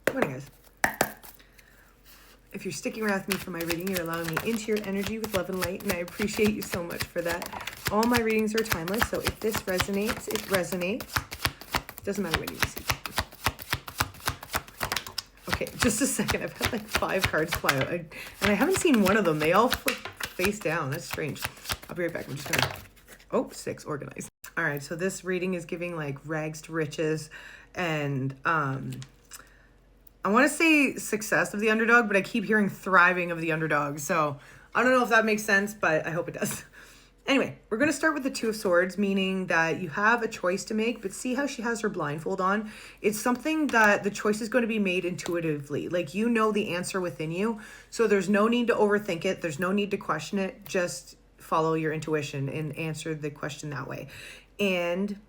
Good morning, guys. If you're sticking around with me for my reading, you're allowing me into your energy with love and light, and I appreciate you so much for that. All my readings are timeless, so if this resonates, it resonates. Doesn't matter when you receive it. Okay, just a second. I've had like 5 cards fly out, and I haven't seen one of them. They all flip face down. That's strange. I'll be right back. I'm just gonna... Oh, 6, organized. All right, so this reading is giving like rags to riches, and I want to say success of the underdog, but I keep hearing thriving of the underdog. So I don't know if that makes sense, but I hope it does. Anyway, we're going to start with the 2 of Swords, meaning that you have a choice to make, but see how she has her blindfold on? It's something that the choice is going to be made intuitively. Like, you know the answer within you, so there's no need to overthink it. There's no need to question it. Just follow your intuition and answer the question that way. And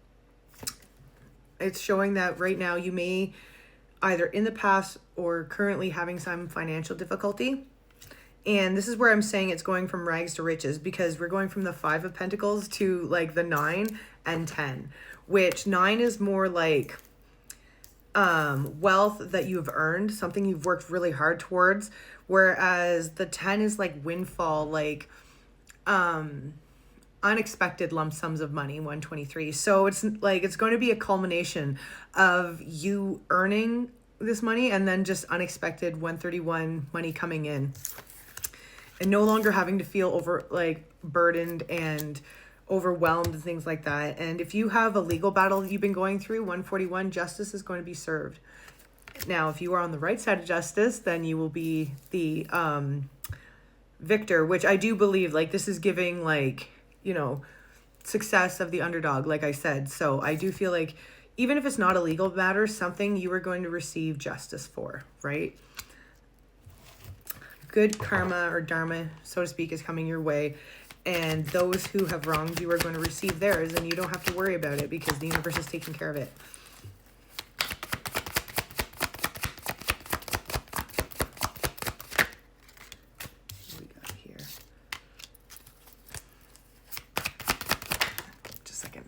it's showing that right now you may either in the past or currently having some financial difficulty. And this is where I'm saying it's going from rags to riches, because we're going from the 5 of Pentacles to like the 9 and 10, which 9 is more like wealth that you've earned, something you've worked really hard towards, whereas the 10 is like windfall, like unexpected lump sums of money, 123. So it's like it's going to be a culmination of you earning this money and then just unexpected 131 money coming in, and no longer having to feel burdened and overwhelmed and things like that. And if you have a legal battle that you've been going through, 141, justice is going to be served. Now, if you are on the right side of justice, then you will be the victor, which I do believe, like, this is giving, like, you know, success of the underdog, like I said. So I do feel like even if it's not a legal matter, something you are going to receive justice for, right? Good karma or dharma, so to speak, is coming your way, and those who have wronged you are going to receive theirs, and you don't have to worry about it because the universe is taking care of it. What do we got here? Just a second.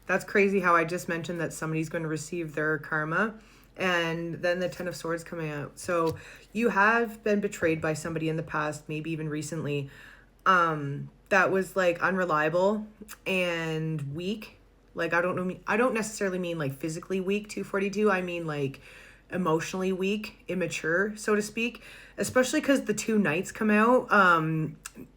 That's crazy how I just mentioned that somebody's going to receive their karma, and then the 10 of Swords coming out. So you have been betrayed by somebody in the past, maybe even recently, that was like unreliable and weak. Like, I don't necessarily mean like physically weak, 242. I mean like emotionally weak, immature, so to speak, especially because the 2 knights come out.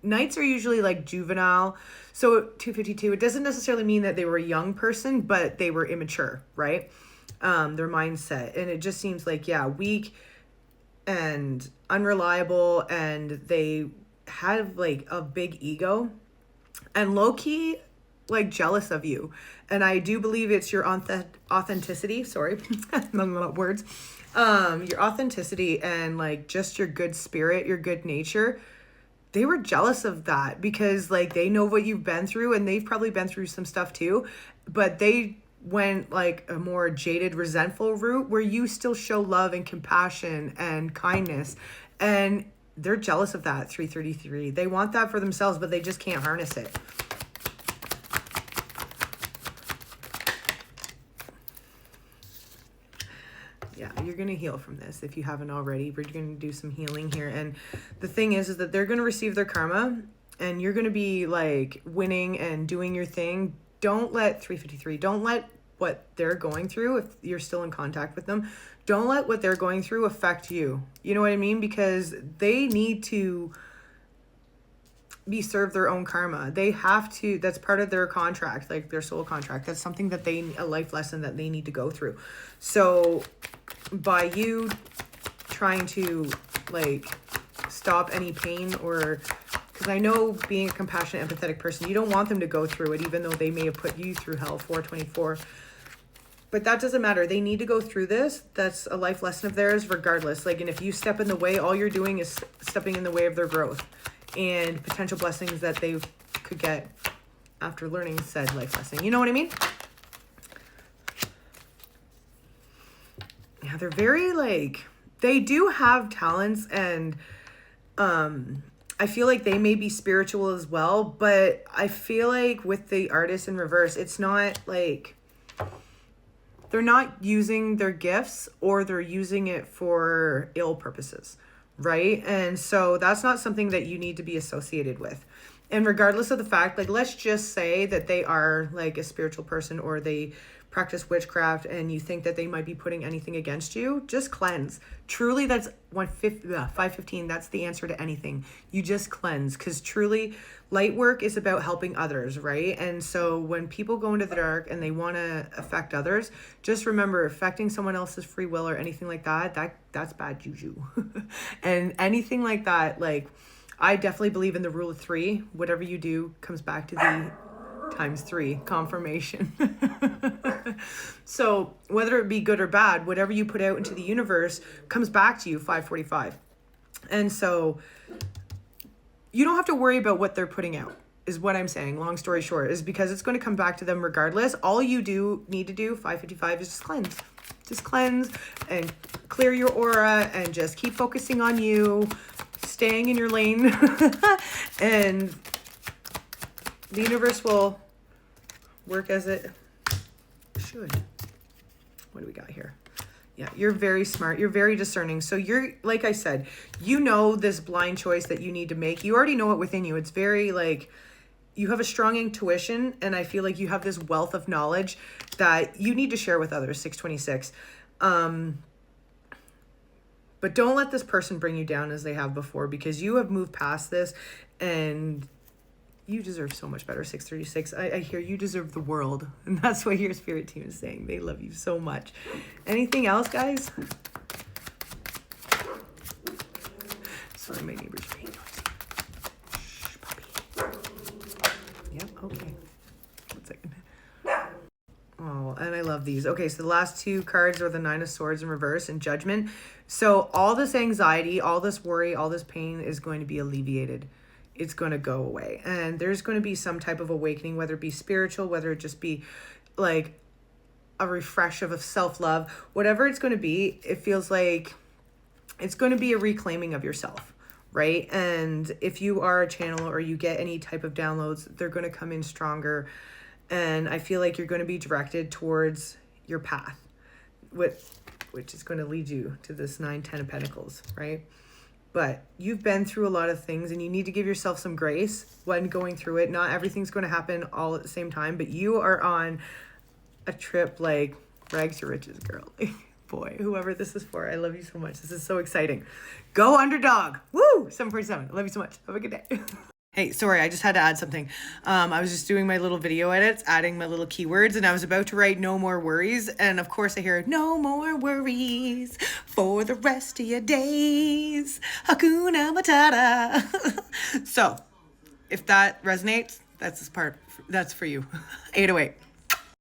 Knights are usually like juvenile. So 252, it doesn't necessarily mean that they were a young person, but they were immature, right? Their mindset. And it just seems like, yeah, weak and unreliable, and they have like a big ego and low-key like jealous of you. And I do believe it's your authenticity. Sorry, not words. Your authenticity and like just your good spirit, your good nature. They were jealous of that because like they know what you've been through, and they've probably been through some stuff too, but they went like a more jaded, resentful route where you still show love and compassion and kindness, and they're jealous of that. 333, they want that for themselves, but they just can't harness it. Yeah, you're going to heal from this if you haven't already. We're going to do some healing here. And the thing is that they're going to receive their karma, and you're going to be like winning and doing your thing. Don't let 353, don't let what they're going through, if you're still in contact with them, don't let what they're going through affect you. You know what I mean? Because they need to be served their own karma. They have to, that's part of their contract, like their soul contract. That's something that a life lesson that they need to go through. So by you trying to like stop any pain, or because I know being a compassionate, empathetic person, you don't want them to go through it, even though they may have put you through hell, 424. But that doesn't matter. They need to go through this. That's a life lesson of theirs regardless. Like, and if you step in the way, all you're doing is stepping in the way of their growth and potential blessings that they could get after learning said life lesson. You know what I mean? Yeah, they're very like, they do have talents, and I feel like they may be spiritual as well, but I feel like with the Artist in reverse, it's not like, they're not using their gifts, or they're using it for ill purposes, right? And so that's not something that you need to be associated with. And regardless of the fact, like, let's just say that they are like a spiritual person, or they practice witchcraft, and you think that they might be putting anything against you, just cleanse. Truly, that's 515. That's the answer to anything. You just cleanse, because truly light work is about helping others, right? And so when people go into the dark and they want to affect others, just remember, affecting someone else's free will or anything like that's bad juju. And anything like that, like, I definitely believe in the rule of three. Whatever you do comes back to the times three confirmation. So whether it be good or bad, whatever you put out into the universe comes back to you 545. And so you don't have to worry about what they're putting out, is what I'm saying. Long story short, is because it's going to come back to them regardless. All you need to do 555 is just cleanse. Just cleanse and clear your aura, and just keep focusing on you, staying in your lane. And the universe will work as it should. What do we got here? Yeah, you're very smart. You're very discerning. So you're, like I said, you know this blind choice that you need to make. You already know it within you. It's very like, you have a strong intuition, and I feel like you have this wealth of knowledge that you need to share with others, 626. But don't let this person bring you down as they have before, because you have moved past this, and you deserve so much better, 636. I hear you deserve the world. And that's what your spirit team is saying. They love you so much. Anything else, guys? Sorry, my neighbor's being noisy. Shh, puppy. Yep, okay. 1 second. Oh, and I love these. Okay, so the last two cards are the Nine of Swords in reverse and Judgment. So all this anxiety, all this worry, all this pain is going to be alleviated. It's going to go away, and there's going to be some type of awakening, whether it be spiritual, whether it just be like a refresh of self-love, whatever it's going to be. It feels like it's going to be a reclaiming of yourself, right? And if you are a channel, or you get any type of downloads, they're going to come in stronger. And I feel like you're going to be directed towards your path, which is going to lead you to this 9-10 of Pentacles, right? But you've been through a lot of things, and you need to give yourself some grace when going through it. Not everything's going to happen all at the same time, but you are on a trip like rags to riches, girl. Boy, whoever this is for, I love you so much. This is so exciting. Go underdog. Woo! 747. I love you so much. Have a good day. Hey, sorry, I just had to add something. I was just doing my little video edits, adding my little keywords, and I was about to write no more worries. And of course I hear no more worries for the rest of your days. Hakuna Matata. So if that resonates, that's this part. That's for you. 808.